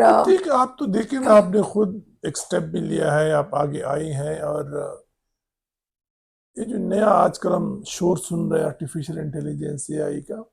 तो ठीक है, आप तो देखें ना, आपने खुद एक स्टेप भी लिया है, आप आगे आई हैं। और ये जो नया आजकल हम शोर सुन रहे हैं आर्टिफिशियल इंटेलिजेंस एआई का,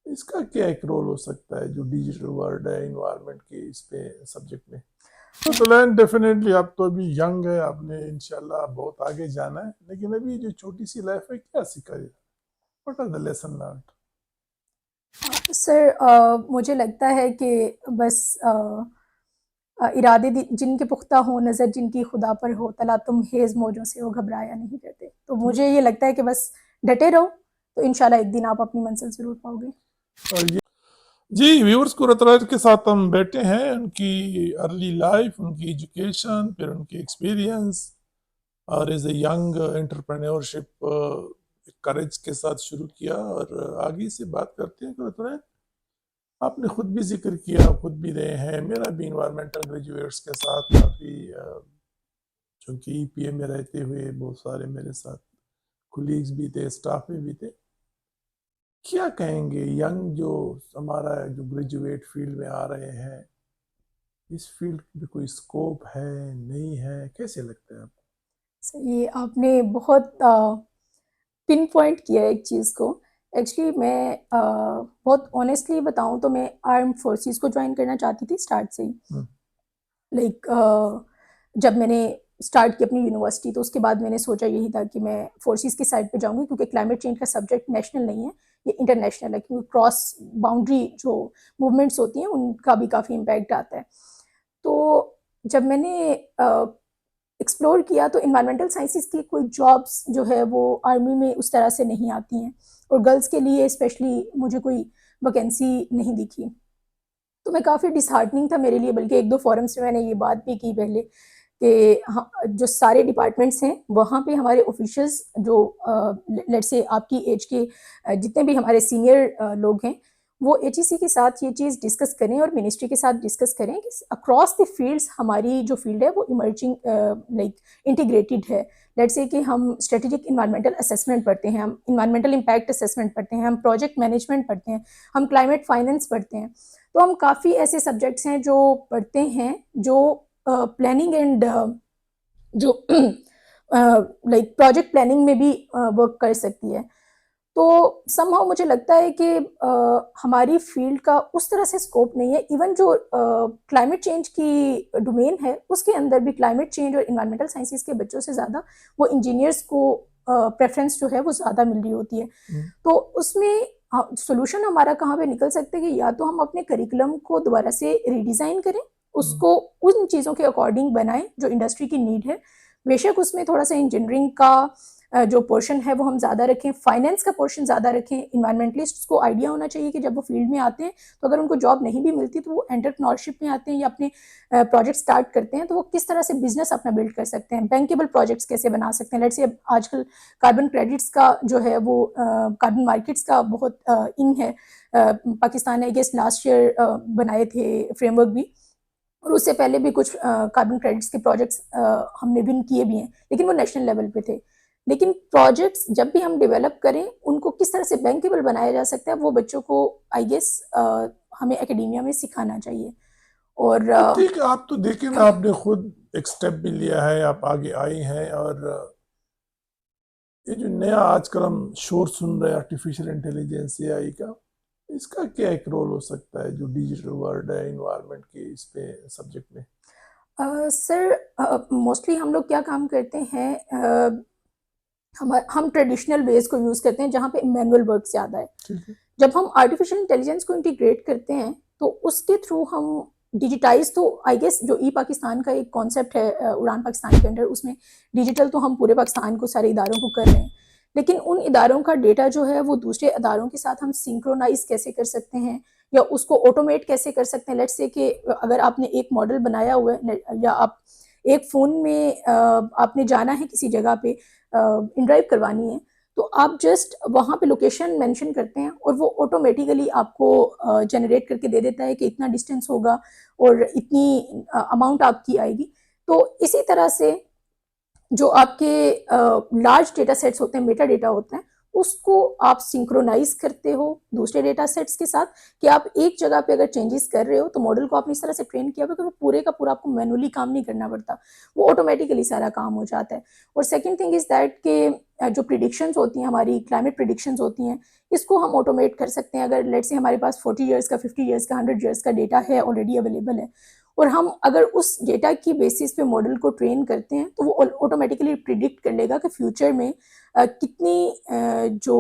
इसका क्या एक रोल हो सकता है जो डिजिटल वर्ल्ड है इन्वायरमेंट के इस पे सब्जेक्ट में? तो लैंड डेफिनेटली, आप तो अभी यंग है, आपने इंशाल्लाह बहुत आगे जाना है, लेकिन अभी जो छोटी सी लाइफ है, क्या सीखा है? What are the lesson learn? Sir मुझे लगता है कि बस इरादे जिनके पुख्ता हो, नज़र जिनकी खुदा पर हो, तला तुम हेज़ मौजों से वो घबराया नहीं करते। तो मुझे ये लगता है कि बस डटे रहो, तो इंशाल्लाह एक दिन आप अपनी मंजिल ज़रूर पाओगे। और ये जी, व्यूअर्स को रतराज के साथ हम बैठे हैं, उनकी अर्ली लाइफ, उनकी एजुकेशन, फिर उनकी एक्सपीरियंस, और एज ए यंग एंटरप्रेन्योरशिप करेज के साथ शुरू किया। और आगे से बात करते हैं कि रतराज, आपने खुद भी जिक्र किया, खुद भी रहे हैं, मेरा भी इन्वायरमेंटल ग्रेजुएट्स के साथ काफ़ी, चूँकि ईपीए में रहते हुए बहुत सारे मेरे साथ कुलीग्स भी थे, स्टाफ में भी थे। क्या कहेंगे यंग जो हमारा जो ग्रेजुएट फील्ड में आ रहे हैं, इस फील्ड में कोई स्कोप है, नहीं है, कैसे लगता है आपको? सर ये आपने बहुत पिन पॉइंट किया है एक चीज़ को। एक्चुअली मैं बहुत ऑनेस्टली बताऊँ तो मैं आर्म्ड फोर्सेस को जॉइन करना चाहती थी स्टार्ट से ही। लाइक जब मैंने स्टार्ट की अपनी यूनिवर्सिटी, तो उसके बाद मैंने सोचा यही था कि मैं फोर्सेस की साइड पे जाऊंगी, क्योंकि क्लाइमेट चेंज का सब्जेक्ट नेशनल नहीं है, ये इंटरनेशनल है, क्योंकि क्रॉस बाउंड्री जो मूवमेंट्स होती हैं उनका भी काफ़ी इम्पैक्ट आता है। तो जब मैंने एक्सप्लोर किया तो इन्वायरमेंटल साइंसेस की कोई जॉब्स जो है वो आर्मी में उस तरह से नहीं आती हैं, और गर्ल्स के लिए स्पेशली मुझे कोई वैकेंसी नहीं दिखी। तो मैं काफ़ी डिसहार्टनिंग था मेरे लिए, बल्कि एक दो फोरम्स में मैंने ये बात भी की पहले कि जो सारे डिपार्टमेंट्स हैं वहाँ पे हमारे ऑफिशियल्स जो लेट्स से आपकी एज के जितने भी हमारे सीनियर लोग हैं, वो एचईसी के साथ ये चीज़ डिस्कस करें और मिनिस्ट्री के साथ डिस्कस करें कि अक्रॉस द फील्ड्स हमारी जो फील्ड है वो इमर्जिंग लाइक इंटीग्रेटेड है। लेट्स से कि हम स्ट्रेटेजिक इन्वायरमेंटल असेसमेंट पढ़ते हैं, हम इन्वायरमेंटल इम्पैक्ट असेसमेंट पढ़ते हैं, हम प्रोजेक्ट मैनेजमेंट पढ़ते हैं, हम क्लाइमेट फाइनेंस पढ़ते हैं। तो हम काफ़ी ऐसे सब्जेक्ट्स हैं जो पढ़ते हैं, जो प्लानिंग एंड जो लाइक प्रोजेक्ट प्लानिंग में भी वर्क कर सकती है। तो समहाउ मुझे लगता है कि हमारी फील्ड का उस तरह से स्कोप नहीं है। इवन जो क्लाइमेट चेंज की डोमेन है उसके अंदर भी क्लाइमेट चेंज और इन्वायरमेंटल साइंसेस के बच्चों से ज़्यादा वो इंजीनियर्स को प्रेफरेंस जो है वो ज़्यादा मिल रही होती है। तो उसमें सोल्यूशन हमारा कहाँ पे निकल सकते हैं कि या तो हम अपने करिकुलम को दोबारा से रीडिज़ाइन करें, उसको उन चीज़ों के अकॉर्डिंग बनाएं जो इंडस्ट्री की नीड है। बेशक उसमें थोड़ा सा इंजीनियरिंग का जो पोर्शन है वो हम ज़्यादा रखें, फाइनेंस का पोर्शन ज़्यादा रखें। इन्वायरमेंटलिस्ट्स को आइडिया होना चाहिए कि जब वो फील्ड में आते हैं तो अगर उनको जॉब नहीं भी मिलती तो वो एंटरप्रेन्योरशिप में आते हैं या अपने प्रोजेक्ट स्टार्ट करते हैं, तो वो किस तरह से बिजनेस अपना बिल्ड कर सकते हैं, बैंकेबल प्रोजेक्ट्स कैसे बना सकते हैं। लेट्स से आजकल कार्बन क्रेडिट्स का जो है वो कार्बन मार्केट्स का बहुत इन है। पाकिस्तान ने गेस लास्ट ईयर बनाए थे फ्रेमवर्क भी, और उससे पहले भी कुछ कार्बन क्रेडिट्स के प्रोजेक्ट्स हमने विन किए भी हैं, लेकिन वो नेशनल लेवल पे थे। लेकिन प्रोजेक्ट्स जब भी हम डेवलप करें उनको किस तरह से बैंकेबल बनाया जा सकता है वो बच्चों को आई गेस हमें एकेडमिया में सिखाना चाहिए। और तो ठीक है, आप तो देखें ना, आपने खुद एक स्टेप भी लिया है, आप आगे आई हैं। और ये जो नया आजकल हम शोर सुन रहे हैं आर्टिफिशियल इंटेलिजेंस एआई का, इसका क्या एक रोल हो सकता है जो डिजिटल वर्ल्ड है इन्वायरमेंट के इस पे सब्जेक्ट में? सर मोस्टली हम लोग क्या काम करते हैं, हम ट्रेडिशनल वेज को यूज़ करते हैं जहाँ पे मैनुअल वर्क ज़्यादा है। ठीक है। जब हम आर्टिफिशियल इंटेलिजेंस को इंटीग्रेट करते हैं तो उसके थ्रू हम डिजिटाइज, तो आई गेस जो ई पाकिस्तान का एक कॉन्सेप्ट है उड़ान पाकिस्तान के अंडर, उसमें डिजिटल तो हम पूरे पाकिस्तान को सारे इदारों को कर रहे हैं, लेकिन उन इदारों का डेटा जो है वो दूसरे इदारों के साथ हम सिंक्रोनाइज कैसे कर सकते हैं या उसको ऑटोमेट कैसे कर सकते हैं। लेट्स से कि अगर आपने एक मॉडल बनाया हुआ है या आप एक फ़ोन में आपने जाना है किसी जगह पे इनड्राइव करवानी है, तो आप जस्ट वहाँ पे लोकेशन मेंशन करते हैं और वो ऑटोमेटिकली आपको जनरेट करके दे देता है कि इतना डिस्टेंस होगा और इतनी अमाउंट आपकी आएगी। तो इसी तरह से जो आपके लार्ज डेटा सेट्स होते हैं, मेटा डेटा होते हैं, उसको आप सिंक्रोनाइज करते हो दूसरे डेटा सेट्स के साथ, कि आप एक जगह पे अगर चेंजेस कर रहे हो तो मॉडल को आपने इस तरह से ट्रेन किया हुआ कि वो पूरे का पूरा आपको मैनुअली काम नहीं करना पड़ता, वो ऑटोमेटिकली सारा काम हो जाता है। और सेकेंड थिंग इज दैट के जो प्रिडिक्शंस होती हैं, हमारी क्लाइमेट प्रिडिक्शंस होती हैं, इसको हम ऑटोमेट कर सकते हैं। अगर लेट्स से हमारे पास 40 ईयर्स का, 50 ईयर्स का, 100 ईयर्स का डेटा है, ऑलरेडी अवेलेबल है, और हम अगर उस डेटा की बेसिस पे मॉडल को ट्रेन करते हैं तो वो ऑटोमेटिकली प्रिडिक्ट कर लेगा कि फ्यूचर में कितनी जो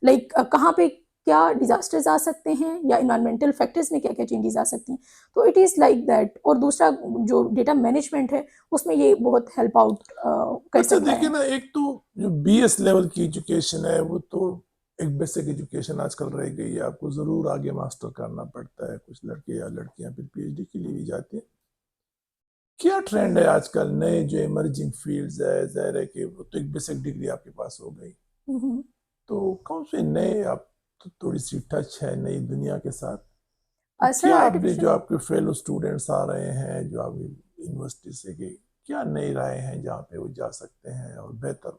लाइक कहाँ पे क्या डिजास्टर्स आ सकते हैं या इन्वायरमेंटल फैक्टर्स में क्या क्या चेंजेस आ सकती हैं। तो इट इज़ लाइक दैट। और दूसरा जो डेटा मैनेजमेंट है उसमें ये बहुत हेल्प आउट कर अच्छा सकता देखिए है। ना, एक तो जो बीएस लेवल की एजुकेशन है वो तो एक बेसिक एजुकेशन आजकल रह गई है, आपको जरूर आगे मास्टर करना पड़ता है, कुछ लड़के या लड़कियां फिर पीएचडी के लिए भी जाती हैं। क्या ट्रेंड है आजकल नए जो इमर्जिंग फील्ड्स है, जाहिर है कि वो तो एक बेसिक डिग्री आपके पास हो गई, हम्म। तो कौन से नए आप तो थोड़ी सी टच है नई दुनिया के साथ, तो सर क्या आपने जो आर्टिफिशियल आपके फेलो स्टूडेंट्स आ रहे हैं जो आपकी यूनिवर्सिटी से कि क्या नई राय हैं जहाँ पे वो जा सकते हैं और बेहतर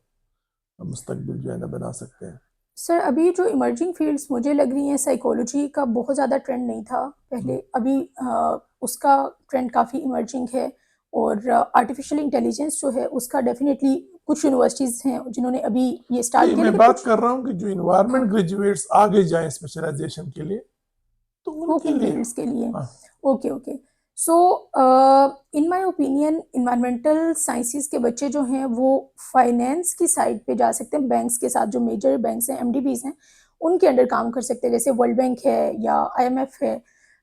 मुस्तकबिल जो है ना बना सकते हैं? सर अभी जो इमर्जिंग फील्ड्स मुझे लग रही हैं, साइकोलॉजी का बहुत ज़्यादा ट्रेंड नहीं था पहले, अभी उसका ट्रेंड काफ़ी इमर्जिंग है। और आर्टिफिशियल इंटेलिजेंस जो है उसका डेफिनेटली कुछ यूनिवर्सिटीज़ हैं जिन्होंने अभी ये स्टार्ट नहीं, किया, मैं लेकिन बात कुछ कर रहा हूँ कि जो इन्वायरमेंट हाँ ग्रेजुएट्स आगे जाएं स्पेशलाइजेशन के लिए, तो उनके कुकिंग लिए। फील्ड्स के लिए। हाँ। Okay okay. So in my opinion environmental sciences के बच्चे जो हैं वो फाइनेंस की साइड पे जा सकते हैं, बैंक्स के साथ, जो मेजर बैंक्स हैं, एमडीबीज हैं, उनके अंडर काम कर सकते हैं, जैसे वर्ल्ड बैंक है या आईएमएफ है,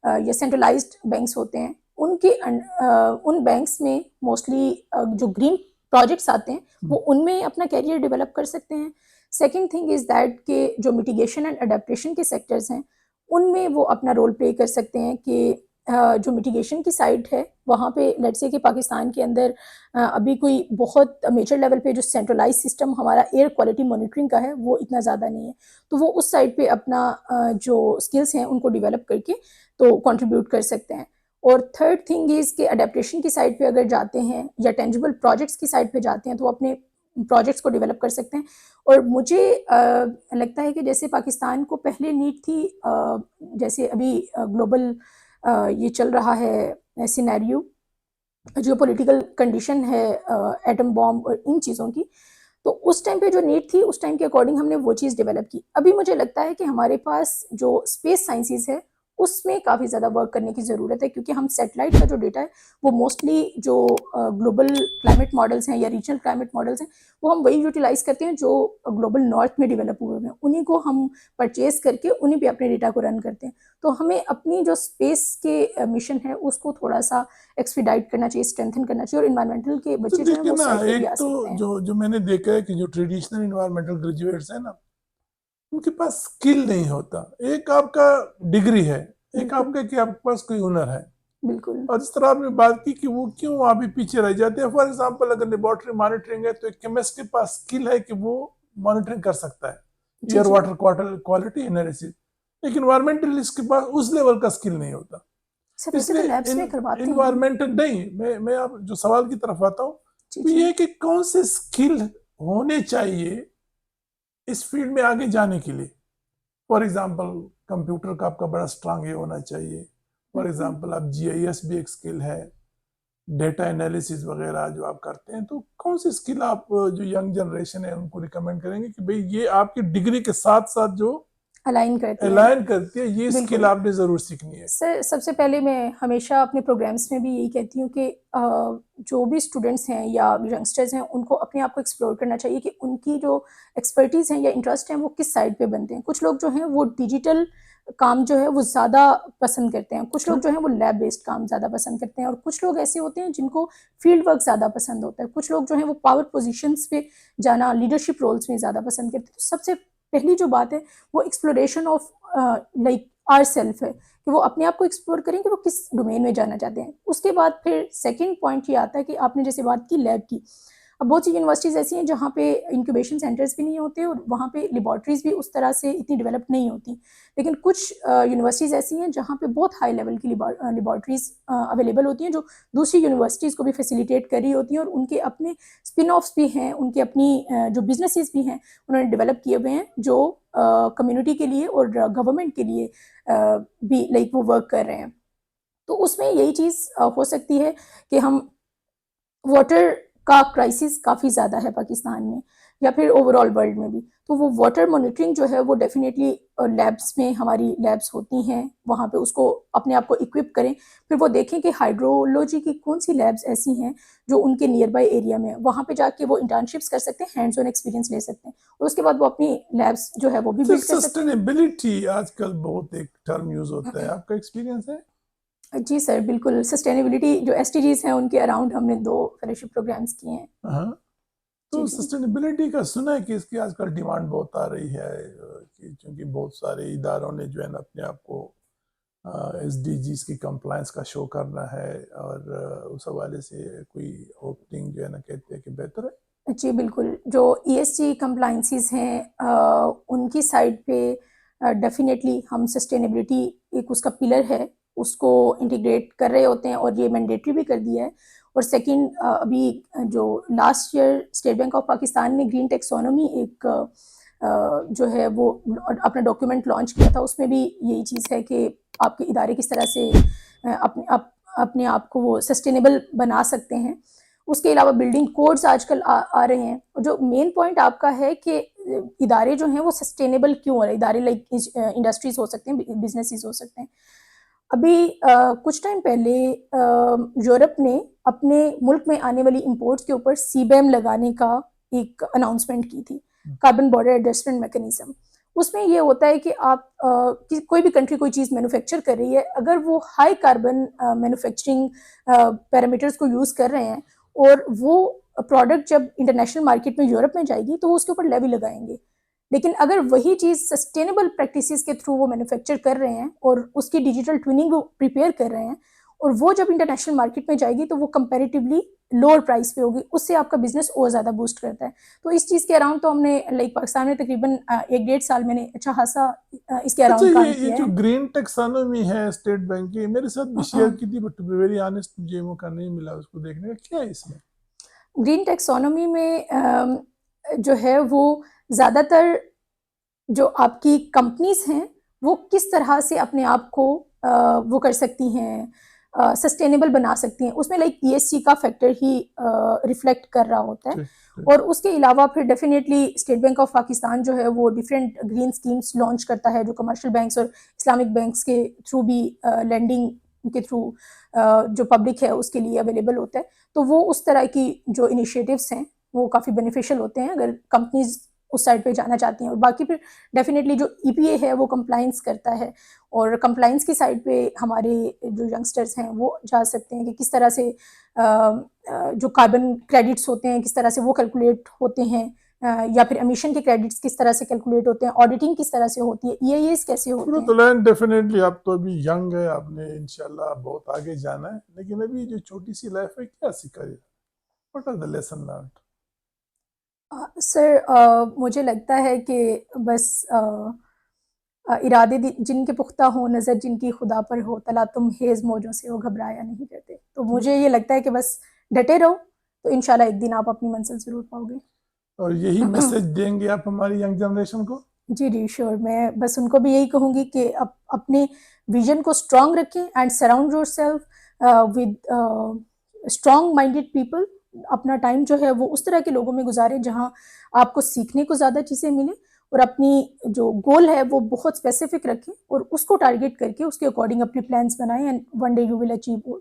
या सेंट्रलाइज्ड बैंक्स होते हैं, उन बैंक्स में मोस्टली जो ग्रीन प्रोजेक्ट्स आते हैं वो उनमें अपना कैरियर डेवलप कर सकते हैं। सेकेंड थिंग इज दैट के जो मिटिगेशन एंड अडेप्टेशन के सेक्टर्स हैं उनमें वो अपना रोल प्ले कर सकते हैं, कि जो मिटिगेशन की साइड है वहाँ पे लेट्स से कि पाकिस्तान के अंदर अभी कोई बहुत मेजर लेवल पे जो सेंट्रलाइज सिस्टम हमारा एयर क्वालिटी मॉनिटरिंग का है वो इतना ज़्यादा नहीं है, तो वो उस साइड पे अपना जो स्किल्स हैं उनको डेवलप करके तो कंट्रीब्यूट कर सकते हैं। और थर्ड थिंग इज़ कि अडेप्टेशन की साइड पे अगर जाते हैं या टेंजिबल प्रोजेक्ट्स की साइड पे जाते हैं तो वो अपने प्रोजेक्ट्स को डेवलप कर सकते हैं। और मुझे लगता है कि जैसे पाकिस्तान को पहले नीड थी, जैसे अभी ग्लोबल ये चल रहा है सिनेरियो, जो पॉलिटिकल कंडीशन है एटम बॉम्ब और इन चीज़ों की, तो उस टाइम पे जो नीड थी उस टाइम के अकॉर्डिंग हमने वो चीज़ डेवलप की। अभी मुझे लगता है कि हमारे पास जो स्पेस साइंसेज है उसमें काफ़ी ज़्यादा वर्क करने की ज़रूरत है, क्योंकि हम सैटेलाइट का जो डेटा है वो मोस्टली जो ग्लोबल क्लाइमेट मॉडल्स हैं या रीजनल क्लाइमेट मॉडल्स हैं वो हम वही यूटिलाइज करते हैं जो ग्लोबल नॉर्थ में डेवलप हुए हैं, उन्हीं को हम परचेज करके उन्हीं पे अपने डेटा को रन करते हैं। तो हमें अपनी जो स्पेस के मिशन है उसको थोड़ा सा एक्सपीडाइट करना चाहिए, स्ट्रेंथन करना चाहिए, और इन्वायरमेंटल के तो बच्चे जो हैं देखिए वो ना, साइड पे भी एक आ तो सकते हैं। जो जो मैंने देखा है कि जो ट्रेडिशनल इन्वायरमेंटल ग्रेजुएट्स है ना, उनके पास स्किल नहीं होता। एक आपका डिग्री है, एक बिल्कुल आपका कि आपके पास कोई हुनर है, बिल्कुल। और जिस तरह आपने बात की कि वो क्यों अभी पीछे रह जाते हैं। फॉर एग्जांपल अगर लेबोरेटरी मॉनिटरिंग है तो एक केमिस्ट के पास स्किल है कि वो मॉनिटरिंग कर सकता है, जी एयर जी। वाटर क्वालिटी एनालिसिस, लेकिन इन्वायरमेंटलिस्ट के पास उस लेवल का स्किल नहीं होता। सर वैसे तो इसलिए लैब्स इन में करवाते हैं हम। इन्वायरमेंटल नहीं, मैं आप जो सवाल की तरफ आता हूँ, जी तो जी। ये है कि कौन से स्किल होने चाहिए इस फील्ड में आगे जाने के लिए। फॉर एग्जांपल कंप्यूटर का आपका बड़ा स्ट्रांग ये होना चाहिए। फॉर बिल्कुल। एग्जांपल आप जीआईएस भी एक स्किल है, डेटा एनालिसिस वगैरह जो आप करते हैं, तो कौन सी स्किल आप जो यंग जनरेशन है उनको रिकमेंड करेंगे कि भाई ये आपकी डिग्री के साथ साथ जो अलाइन करती हैं। अलाइन करती है, ये स्किल बिल्कुल। आपने जरूर सीखनी है? सर सबसे पहले मैं हमेशा अपने प्रोग्राम्स में भी यही कहती हूँ कि जो भी स्टूडेंट्स हैं या यंगस्टर्स हैं उनको अपने आप को एक्सप्लोर करना चाहिए कि उनकी जो एक्सपर्टीज़ हैं या इंटरेस्ट हैं वो किस साइड पे बनते हैं। कुछ लोग जो हैं वो डिजिटल काम जो है वो ज़्यादा पसंद करते हैं, कुछ लोग जो हैं वो लैब बेस्ड काम ज़्यादा पसंद करते हैं, और कुछ लोग ऐसे होते हैं जिनको फील्ड वर्क ज़्यादा पसंद होता है, कुछ लोग जो हैं वो पावर पोजिशंस पे जाना, लीडरशिप रोल्स में ज़्यादा पसंद करते हैं। तो सबसे पहली जो बात है वो exploration of like our self है, कि वो अपने आप को एक्सप्लोर करें कि वो किस डोमेन में जाना चाहते हैं। उसके बाद फिर सेकंड पॉइंट ये आता है कि आपने जैसे बात की लैब की, अब बहुत सी यूनिवर्सिटीज़ ऐसी हैं जहाँ पे इंक्यूबेशन सेंटर्स भी नहीं होते और वहाँ पे लेबॉर्ट्रीज़ भी उस तरह से इतनी डेवलप नहीं होती, लेकिन कुछ यूनिवर्सिटीज़ ऐसी हैं जहाँ पे बहुत हाई लेवल की लेबॉर्ट्रीज़ अवेलेबल होती हैं जो दूसरी यूनिवर्सिटीज़ को भी फैसिलिटेट कर रही होती हैं, और उनके अपने स्पिन ऑफ्स भी हैं, उनके अपनी जो बिजनेसेस भी हैं उन्होंने डेवलप किए हुए हैं जो कम्युनिटी के लिए और गवर्नमेंट के लिए भी लाइक वो वर्क कर रहे हैं। तो उसमें यही चीज़ हो सकती है कि हम वाटर का क्राइसिस काफ़ी ज़्यादा है पाकिस्तान में या फिर ओवरऑल वर्ल्ड में भी, तो वो वाटर मॉनिटरिंग जो है वो डेफिनेटली लैब्स में हमारी लैब्स होती हैं, वहाँ पे उसको अपने आप को इक्विप करें, फिर वो देखें कि हाइड्रोलॉजी की कौन सी लैब्स ऐसी हैं जो उनके नियर बाई एरिया में, वहाँ पे जाके वो इंटर्नशिप्स कर सकते हैं, हैंड्स ऑन एक्सपीरियंस ले सकते हैं, और उसके बाद वो अपनी लैब्स जो है वो भी बिल्ड कर सकते हैं। सस्टेनेबिलिटी आजकल बहुत एक टर्म यूज होता है, आपका एक्सपीरियंस है? जी सर, बिल्कुल सस्टेनेबिलिटी जो एसडीजीज हैं उनके अराउंड हमने 2 फेलोशिप प्रोग्राम्स किए हैं। हाँ, तो जी, जी। सस्टेनेबिलिटी का सुना है कि इसकी आजकल डिमांड बहुत आ रही है, कि क्योंकि बहुत सारे इदारों ने जो है ना अपने आप को एसडीजीज की कंप्लायंस का शो करना है, और उस हवाले से कोई ओपनिंग जो है ना कहते हैं कि बेहतर है। जी, बिल्कुल, जो ईएसजी कंप्लायंसेस हैं उनकी साइड पे डेफ़िनेटली हम सस्टेनेबिलिटी एक उसका पिलर है, उसको इंटीग्रेट कर रहे होते हैं और ये मैंडेटरी भी कर दिया है। और सेकंड अभी जो last year state bank of Pakistan ने ग्रीन टैक्सोनॉमी एक जो है वो अपना डॉक्यूमेंट लॉन्च किया था, उसमें भी यही चीज़ है कि आपके इदारे किस तरह से अपने आप को वो सस्टेनेबल बना सकते हैं। उसके अलावा बिल्डिंग कोड्स आजकल आ रहे हैं, और जो मेन पॉइंट आपका है कि इदारे जो हैं वो सस्टेनेबल क्यों हो रहे हैं, इदारे लाइक इंडस्ट्रीज हो सकते हैं, बिजनेसेस हो सकते हैं। अभी कुछ टाइम पहले यूरोप ने अपने मुल्क में आने वाली इंपोर्ट्स के ऊपर सीबैम लगाने का एक अनाउंसमेंट की थी, कार्बन बॉर्डर एडजस्टमेंट मैकेनिज्म। उसमें ये होता है कि आप कोई भी कंट्री कोई चीज़ मैन्युफैक्चर कर रही है, अगर वो हाई कार्बन मैन्युफैक्चरिंग पैरामीटर्स को यूज़ कर रहे हैं और वो प्रोडक्ट जब इंटरनेशनल मार्केट में यूरोप में जाएगी तो वो उसके ऊपर लेवी लगाएंगे। लेकिन अगर वही चीज़ सस्टेनेबल प्रैक्टिसेस के थ्रू वो मैन्युफैक्चर कर रहे हैं और उसकी डिजिटल ट्विनिंग वो प्रिपेयर कर रहे हैं, और वो जब इंटरनेशनल मार्केट में जाएगी तो वो कंपैरेटिवली लोअर प्राइस पे होगी, उससे आपका बिजनेस और ज़्यादा बूस्ट करता है। तो इस चीज़ के अराउंड तो हमने लाइक पाकिस्तान में तकरीबन 1 डेढ़ साल मैंने अच्छा खासा इसके अच्छा, अराउंड काम ये किया जो है। ग्रीन टैक्सोनॉमी है स्टेट बैंक की, मेरे साथ भी शेयर की थी, but to be very honest मुझे मौका नहीं मिला उसको देखने का। क्या है इसमें? ग्रीन टैक्सोनॉमी में जो है वो ज़्यादातर जो आपकी कंपनीज हैं वो किस तरह से अपने आप को वो कर सकती हैं, सस्टेनेबल बना सकती हैं, उसमें लाइक ईएसजी का फैक्टर ही रिफ्लेक्ट कर रहा होता है। ठीक, ठीक। और उसके अलावा फिर definitely state bank of Pakistan जो है वो डिफरेंट ग्रीन स्कीम्स लॉन्च करता है जो कमर्शियल बैंक्स और इस्लामिक बैंक्स के थ्रू भी लैंडिंग के थ्रू जो पब्लिक है उसके लिए अवेलेबल होता है। तो वो उस तरह की जो इनिशिएटिव्स हैं वो काफ़ी बेनिफिशियल होते हैं अगर कंपनीज उस साइड पे जाना चाहती हैं। और बाकी फिर डेफिनेटली जो ईपीए है वो कंप्लाइंस करता है, और कंप्लाइंस की साइड पे हमारे जो यंगस्टर्स हैं वो जा सकते हैं कि किस तरह से जो कार्बन क्रेडिट्स होते हैं किस तरह से वो कैलकुलेट होते हैं, या फिर एमिशन के क्रेडिट्स किस तरह से कैलकुलेट होते हैं, ऑडिटिंग किस तरह से होती है, ईआईएस कैसे होते हैं। सूरत डेफिनेटली आप तो अभी यंग है, आपने इंशाल्लाह बहुत आगे जाना है, लेकिन अभी जो छोटी सी लाइफ है क्या सीखा है? What are the lesson learn? Sir मुझे लगता है कि बस इरादे जिनके पुख्ता हो, नज़र जिनकी खुदा पर हो, तला तुम हेज़ मौजों से हो, घबराया नहीं करते। तो मुझे ये लगता है कि बस डटे रहो, तो इंशाल्लाह एक दिन आप अपनी मंजिल ज़रूर पाओगे। और यही मैसेज देंगे आप हमारी यंग जनरेशन को? जी, जी, श्योर। मैं बस उनको भी यही कहूँगी कि अपने विज़न को स्ट्रॉन्ग रखें and surround yourself with strong minded people. अपना टाइम जो है वो उस तरह के लोगों में गुज़ारें जहाँ आपको सीखने को ज़्यादा चीज़ें मिलें, और अपनी जो गोल है वो बहुत स्पेसिफिक रखें और उसको टारगेट करके उसके अकॉर्डिंग अपने प्लान्स बनाएं, and one day you will achieve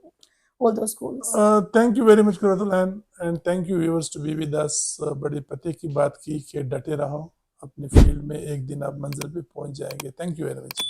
all those goals. Thank you very much Qurratulain, and thank you viewers to be with us. बड़े पते की बात की कि डटे रहो अपनी फील्ड में, एक दिन आप मंजिल पे पहुंच जाएंगे। Thank you very much.